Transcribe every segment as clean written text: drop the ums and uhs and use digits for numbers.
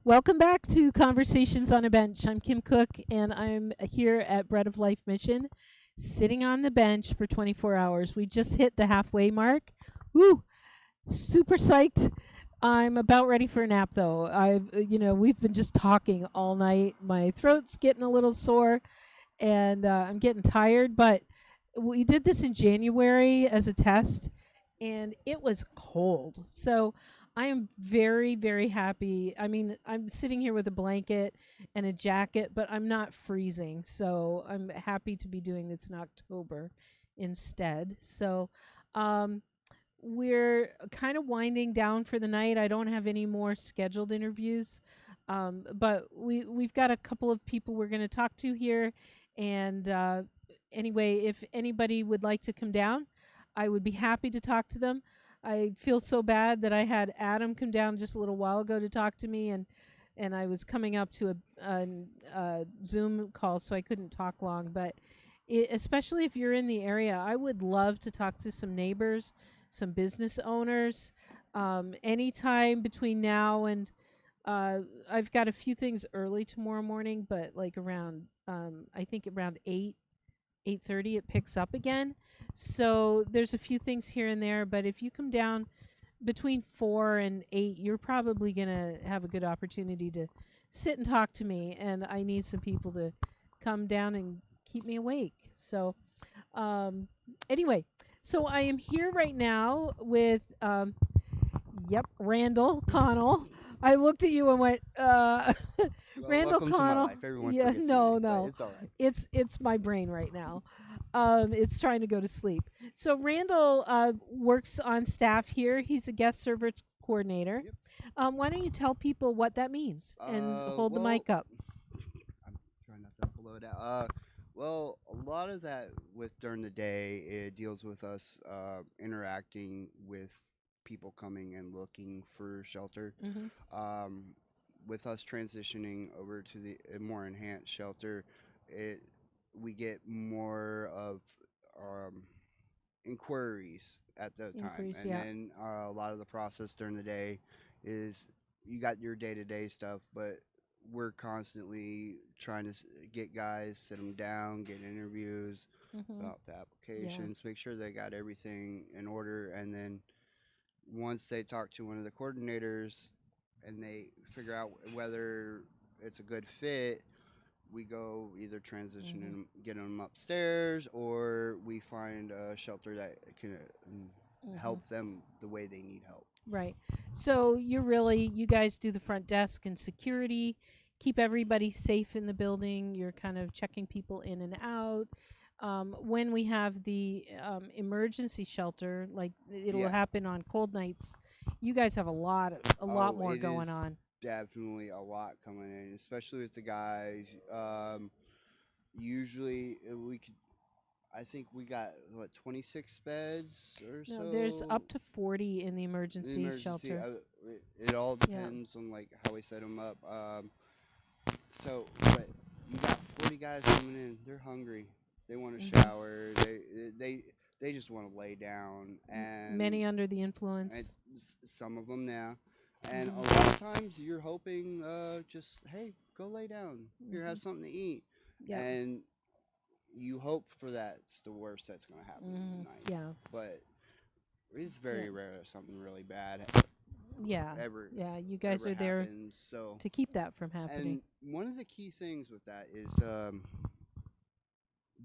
Welcome back to Conversations on a Bench. I'm Kim Cook, and I'm here at Bread of Life Mission, sitting on the bench for 24 hours. We just hit the halfway mark. Woo! Super psyched. I'm about ready for a nap, though. We've been just talking all night. My throat's getting a little sore, and I'm getting tired. But we did this in January as a test, and it was cold. So I am very, very happy. I mean, I'm sitting here with a blanket and a jacket, but I'm not freezing. So I'm happy to be doing this in October instead. So um, we're kind of winding down for the night. I don't have any more scheduled interviews, but we've got a couple of people we're going to talk to here. And anyway, if anybody would like to come down, I would be happy to talk to them. I feel so bad that I had Adam come down just a little while ago to talk to me, and I was coming up to a Zoom call, so I couldn't talk long. But especially if you're in the area, I would love to talk to some neighbors, some business owners. Anytime between now and uh, I've got a few things early tomorrow morning, but like around I think around 8:30 it picks up again. So there's a few things here and there, but if you come down between 4 and 8, you're probably going to have a good opportunity to sit and talk to me, and I need some people to come down and keep me awake. So um anyway, so I am here right now with yep, Randall Connell. I looked at you and went, Well, Randall welcome to my Connell. life. Everyone Yeah, forgets my no, name, but no. it's all right. It's my brain right now. It's trying to go to sleep. So Randall works on staff here. He's a guest service coordinator. Yep. Why don't you tell people what that means and hold the Well, mic up? I'm trying not to blow it out. Well, a lot of that with during the day, it deals with us interacting with people coming and looking for shelter. Hmm. Um, with us transitioning over to the more enhanced shelter, it we get more of um, inquiries at the time, Inquiries, and yeah. then a lot of the process during the day is you got your day to day stuff, but we're constantly trying to get guys, sit them down, get interviews Hmm. about the Yeah. applications, make sure they got everything in order, and then once they talk to one of the coordinators and they figure out whether it's a good fit, we go either transition Hmm. and get them upstairs, or we find a shelter that can Hmm. help them the way they need help. Right. So you guys do the front desk and security, keep everybody safe in the building. You're kind of checking people in and out. When we have the emergency shelter, like it'll Yeah. happen on cold nights, you guys have a lot Oh, more it going is on. definitely a lot coming in, especially with the guys. Usually we could. I think we got what 26 beds or No, there's so. up to 40 in the The emergency emergency. shelter. It all Yeah. depends on like how we set them up. But you got 40 guys coming in. They're hungry. They want to Hmm. shower. They they just want to lay down, Many under the and influence. some of them now. And a Hmm. lot of times you're hoping, just hey, go lay down. Here, Hmm. have something to eat, Yep. and you hope for that. It's the worst that's gonna happen in Hmm. the night, Yeah. but it's Yeah. very rare that something really bad Yeah. ever Yeah. You guys ever are there happens. So, to keep that from happening. and one of the key things with that is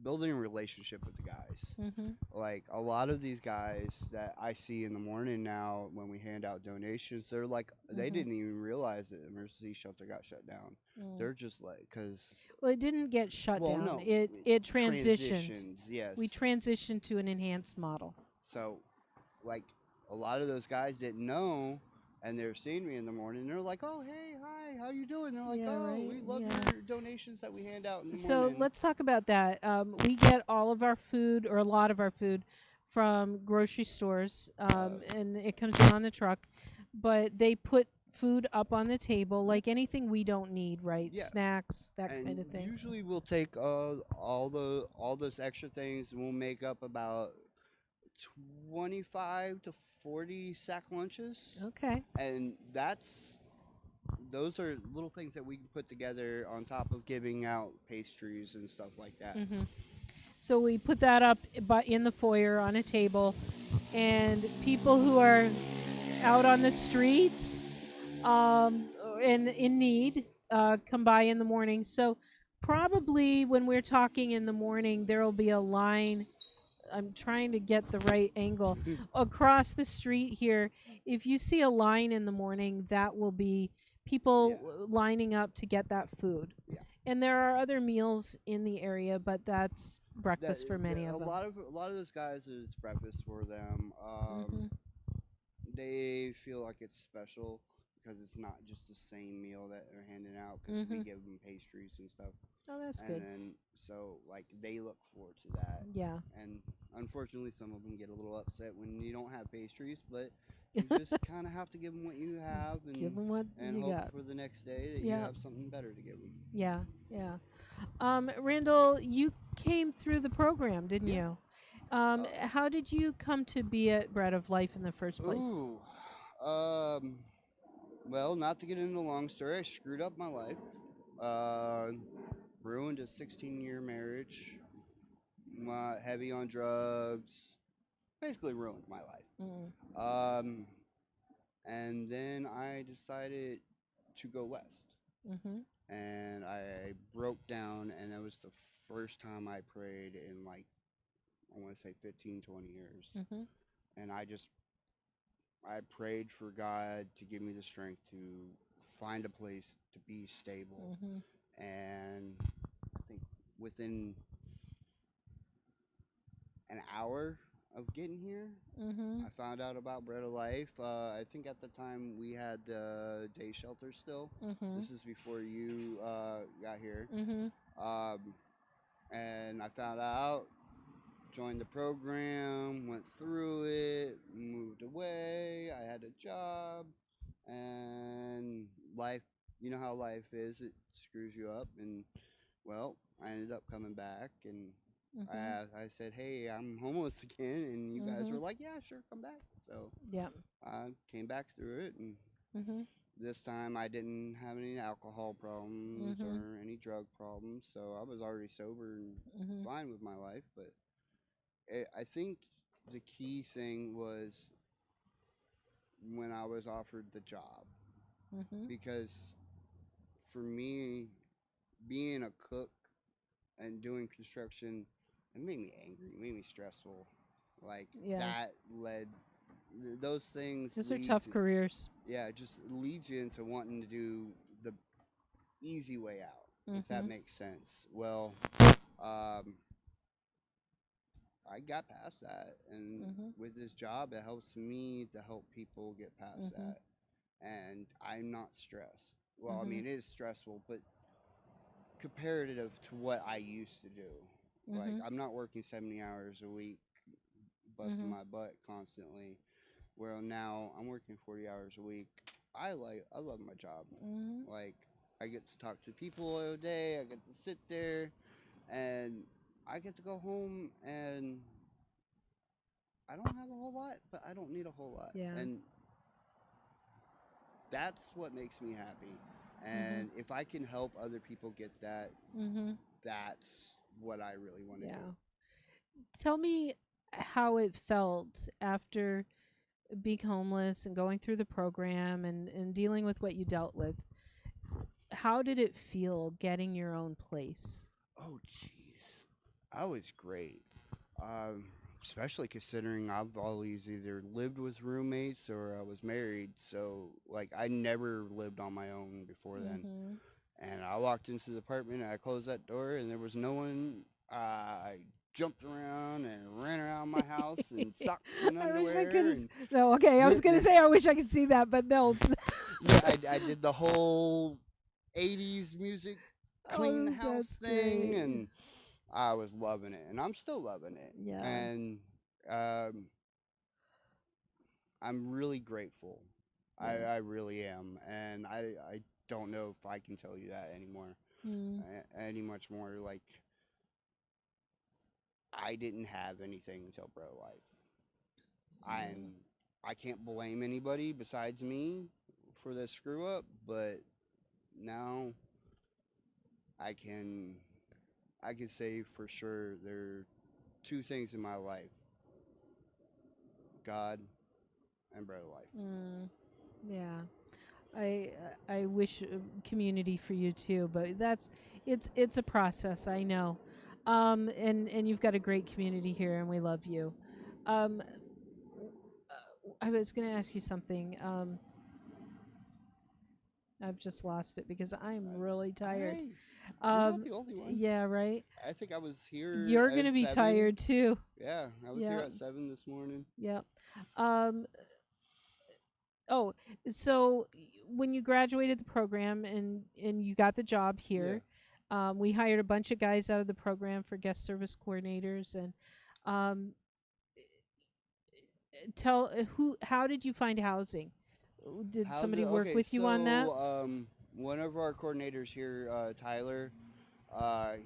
building a relationship with the guys. Hmm. Like a lot of these guys that I see in the morning now when we hand out donations, they're like they Hmm. didn't even realize that the emergency shelter got shut down. Mm. They're just like, because Well, it didn't get shut well, down. no, It transitioned. transitions, yes. We transitioned to an enhanced model. So like a lot of those guys didn't know, and they're seeing me in the morning. They're like, "Oh, hey, hi, how you doing?" They're like, Yeah, "Oh, right. we love Yeah. your donations that we hand out in the So morning." let's talk about that. We get all of our food, or a lot of our food, from grocery stores, Uh, and it comes in on the truck. But they put food up on the table, like anything we don't need, right? yeah, Snacks, that kind and of thing. usually we'll take all those extra things, and we'll make up about 25 to 40 sack lunches, Okay. and that's those are little things that we can put together on top of giving out pastries and stuff like that. Hmm. So we put that up in the foyer on a table, and people who are out on the streets and in need come by in the morning. So probably when we're talking in the morning, there will be a line. I'm trying to get the right angle across the street here. If you see a line in the morning, that will be Yeah, people lining up to get that food. yeah. And there are other meals in the area, but that's That, breakfast for many a of them. lot of those guys, it's breakfast for them. Mhm. They feel like it's special because it's not just the same meal that they're handing out because we Mhm. give them pastries and stuff. Oh, that's And good. then so like they look forward to that. Yeah. And unfortunately, some of them get a little upset when you don't have pastries, but you just kind of have to give them what you have Give them what and you hope got. for the next day that you Yeah. have something better to give them. Yeah. Yeah. Randall, you came through the program, didn't Yeah. you? Uh, How did you come to be at Bread of Life in the first place? ooh. Um. Well, not to get into a long story, I screwed up my life. Uh, ruined a 16-year marriage. Heavy on drugs. Basically ruined my Mm. life. And then I decided to go west. Mhm. And I broke down, and it was the first time I prayed in like, I want to say 15, 20 years. Mhm. And I prayed for God to give me the strength to find a place to be stable. Mhm. And I think within an hour of getting here, Mhm. I found out about Bread of Life. I think at the time we had the day shelter still. Mhm. This is before you got here. Mhm. Um, and I found out, joined the program, went through it, moved away. I had a job, and life, you know how life is, it screws you up. And well, I ended up coming back, and Mhm. I said, "Hey, I'm homeless again," and you guys were Mhm. like, "Yeah, sure, come back." So Yeah. I came back through it, and Mhm. this time I didn't have any alcohol problems Mhm. or any drug problems, so I was already sober and Mhm. fine with my life. But I think the key thing was when I was offered the job, Mhm. because for me, being a cook and doing construction, it made me angry, it made me stressful. Like Yeah. that those things Those are lead tough to, careers. yeah, it just leads you into wanting to do the easy way out, if that Mhm. makes sense. Well, um, I got past that, and Mhm. with this job, it helps me to help people get past Mhm. that, and I'm not stressed. Well, I Mhm. mean, it is stressful, but comparative to what I used to do. Like, Mhm. I'm not working 70 hours a week, busting Mhm. my butt constantly. Where now I'm working 40 hours a week. I love my job. Mhm. Like, I get to talk to people all day. I get to sit there, and I get to go home, and I don't have a whole lot, but I don't need a whole lot. Yeah. And that's what makes me happy. Mhm. And if I can help other people get that, Mhm. that's what I really want to do. Yeah. Tell me how it felt after being homeless and going through the program and dealing with what you dealt with. How did it feel getting your own place? Oh, jeez. I was great. Um, Especially considering I've always either lived with roommates or I was married. So, like, I never lived on my own before then. Mhm. And I walked into the apartment and I closed that door and there was no one. I jumped around and ran around my house in socks and I wish I could underwear have. and No, okay. I was gonna say I wish I could see that, but no. yeah, I did the whole 80s music clean Oh, house that's thing great. and I was loving it and I'm still loving it. Yeah. And um, I'm really grateful. Yeah. I really am. And I don't know if I can tell you that anymore, Mm. any much more. Like, I didn't have anything until Bro Life. Yeah. I'm I can't blame anybody besides me for the screw up, but now I can I can say for sure there are two things in my life: God and bread of life. Mm, yeah. I wish community for you too, but it's a process. I know, and you've got a great community here, and we love you. Um, I was going to ask you something. I've just lost it because I'm really tired. Hey, you're not Um, the only one. yeah, right. I think I was here You're going to at be 7. tired too. Yeah, I was here Yeah, at 7 this morning. yeah. Um, oh, so when you graduated the program and you got the job Yeah. here, we hired a bunch of guys out of the program for guest service coordinators and um, tell who how did you find housing? Did How's it? somebody work Okay, with you on that? so one of our coordinators here, Tyler,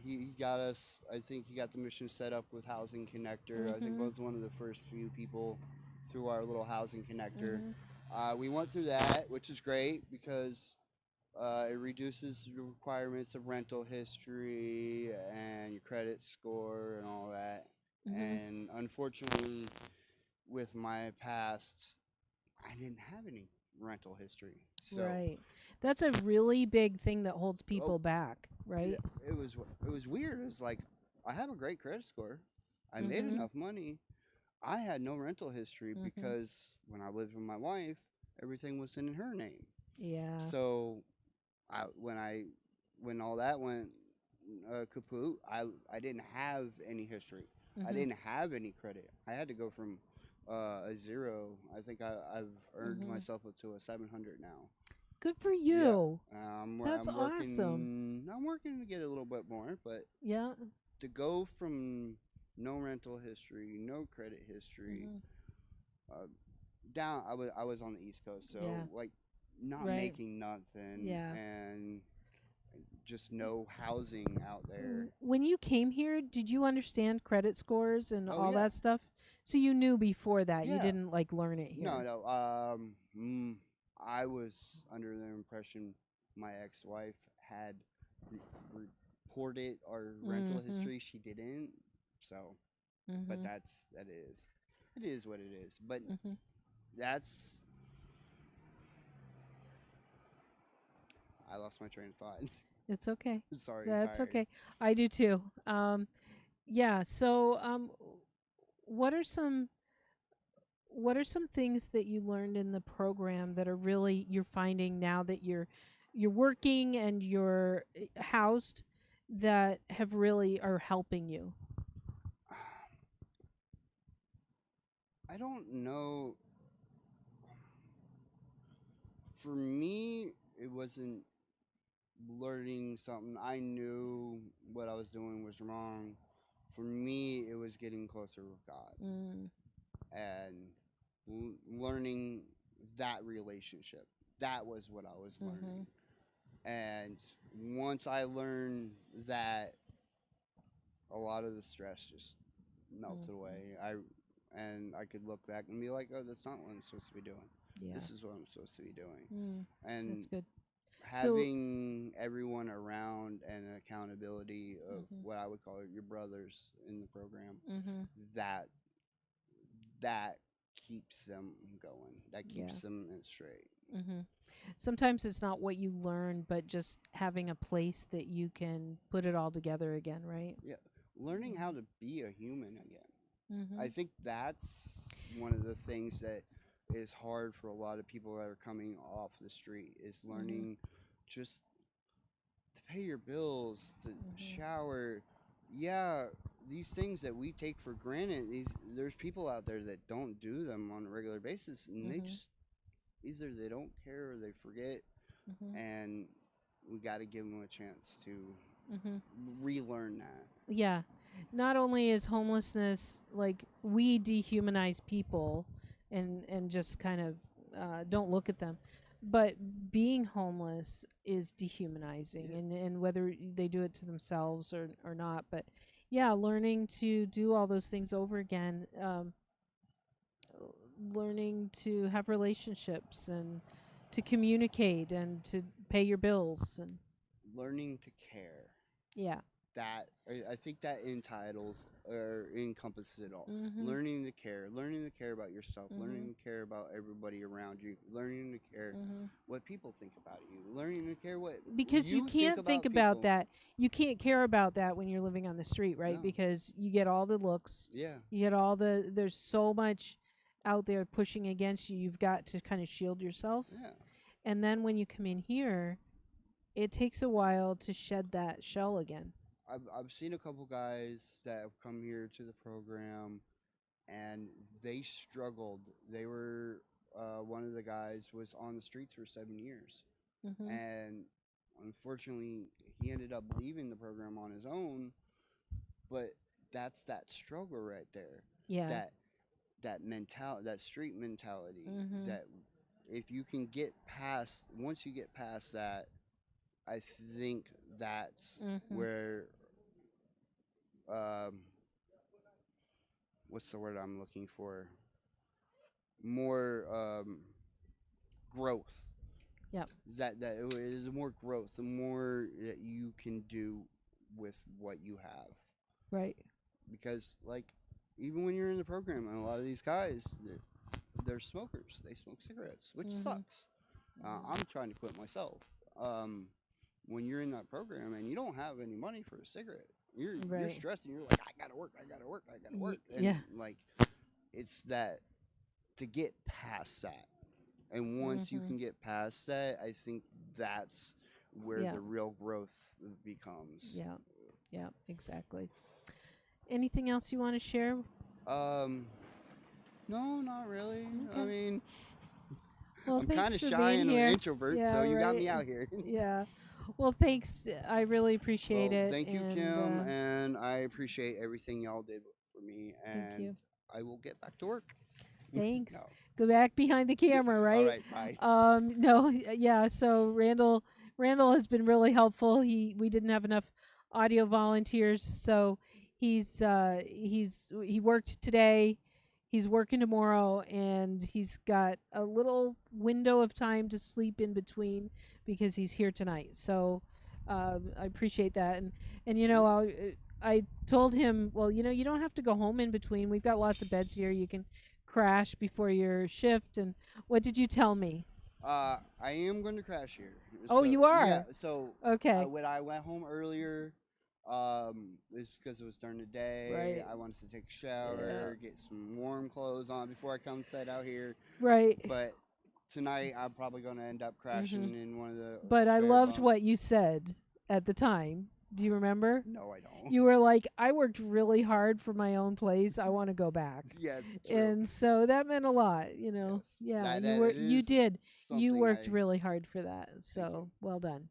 he got us. I think he got the mission set up with Housing Connector. I think Mhm. was one of the first few people through our little Housing Connector. Mhm. We went through that, which is great because it reduces the requirements of rental history and your credit score and all that. Mhm. And unfortunately, with my past, I didn't have any rental history. So, Right. That's a really big thing that holds oh, people back, yeah, right? it was weird. It was like I have a great credit score. I made Mhm. enough money. I had no rental history Mhm. because when I lived with my wife, everything was in her name. Yeah. So when all that went kaput, I didn't have any history. I Mhm. didn't have any credit. I had to go from a zero. I think I've earned Mhm. myself up to a 700 now. Good for Yeah, you. That's I'm awesome. working. I'm working to get a little bit more, but Yeah. to go from no rental history, no credit history, Mhm. uh, down. I was on the East Coast, so Yeah. like not Right. making nothing Yeah. and just no housing out there. When you came here, did you understand credit scores and Oh all yeah, that stuff? So you knew before that. You yeah. didn't like learn it No, here. no. I was under the impression my ex-wife had reported our rental Mhm. history. She didn't. So, but Mhm. it is what it is. But Mhm. that's I lost my train of thought. It's okay. Sorry, I'm That's tired. okay. I do too. Yeah. So, what are some what are some things that you learned in the program that are really you're finding now that you're working and you're housed that have really are helping you? I don't know. For me, it wasn't learning something. I knew what I was doing was wrong. For me, it was getting closer with God Mm. and learning that relationship. That was what I was learning. Mhm. And once I learned that, a lot of the stress just melted Mhm. away. I could look back and be like, "Oh, that's not what I'm supposed to be doing. Yeah. This is what I'm supposed to be doing." Mm. And That's good. So, having everyone around and an accountability of mhm. what I would call your brothers in the program, Mhm. that that keeps them going. That Yeah. keeps them straight. Mhm. Sometimes it's not what you learn, but just having a place that you can put it all together again, right? Yeah, learning how Mhm. to be a human again. I Mhm. think that's one of the things that is hard for a lot of people that are coming off the street is Mhm. learning just to pay your bills, to Mhm. shower. Yeah, these things that we take for granted, there's people out there that don't do them on a regular basis, and they Mhm. just either they don't care or they forget, Mhm. and we got to give them a chance to Mhm. relearn that. Yeah. Not only is homelessness like we dehumanize people and just kind of don't look at them, but being homeless is dehumanizing Yeah, and whether they do it to themselves or not. But yeah, learning to do all those things over again, learning to have relationships and to communicate and to pay your bills and Learning to care. yeah. That I think that entitles or encompasses it all. Mhm. Learning to care about yourself, Mhm. learning to care about everybody around you, learning to care Mhm. what people think about you, learning to care what Because you you think can't think about about people. that. You can't care about that when you're living on the street, right? No, Because you get all the looks. yeah, You get all the there's so much out there pushing against you. You've got to kind of shield yourself. yeah. And then when you come in here, it takes a while to shed that shell again. I've seen a couple guys that have come here to the program, and they struggled. They were one of the guys was on the streets for 7 years, Mhm. and unfortunately, he ended up leaving the program on his own. But that's that struggle right there. Yeah. That that mentality, that street mentality. Mhm. That if you can get past, once you get past that, I think that's Mhm. where um, what's the word I'm looking for? More growth. Yep. That it is more growth, the more that you can do with what you have. Right. Because like even when you're in the program, and a lot of these guys, they're smokers. They smoke cigarettes, which Mhm. sucks. Mhm. I'm trying to quit myself. Um, when you're in that program and you don't have any money for a cigarette, you're Right. stressing. You're like, I gotta work, I gotta work, I gotta work, and Yeah. like it's that to get past that. And once you Mhm. can get past that, I think that's where Yeah. the real growth becomes. Yeah. Yeah. Exactly. Anything else you want to share? Um, no, not really. I Okay. mean, Well, I'm kind thanks of for shy being and an here. introvert, Yeah, so you got me right. out here. Yeah. Well, thanks. I really appreciate Well, it. thank you, And Kim, and I appreciate everything y'all did for me, thank and you. I will get back to work. Thanks. No. Go back behind the camera, All right? right, bye. No, yeah. So Randall has been really helpful. We didn't have enough audio volunteers, so he worked today. He's working tomorrow, and he's got a little window of time to sleep in between because he's here tonight. So I appreciate that, and Mhm. I told him, well, you don't have to go home in between. We've got lots of beds here. You can crash before your shift. And what did you tell me? I am going to crash here. Oh, So you yeah, are. so Okay. when I went home earlier, it's because it was during the day. Right. I wanted to take a Yeah. shower, get some warm clothes on before I come set out here. Right. But tonight, I'm probably going to end up Mhm. crashing in one of the But I spare loved bunk. what you said at the time. Do you remember? No, I don't. You were like, I worked really hard for my own place. I want to go back. Yeah, it's true. And so that meant a lot, Yes, Yeah, that it you is did. You something worked I really hard for that. thank you. So, well done.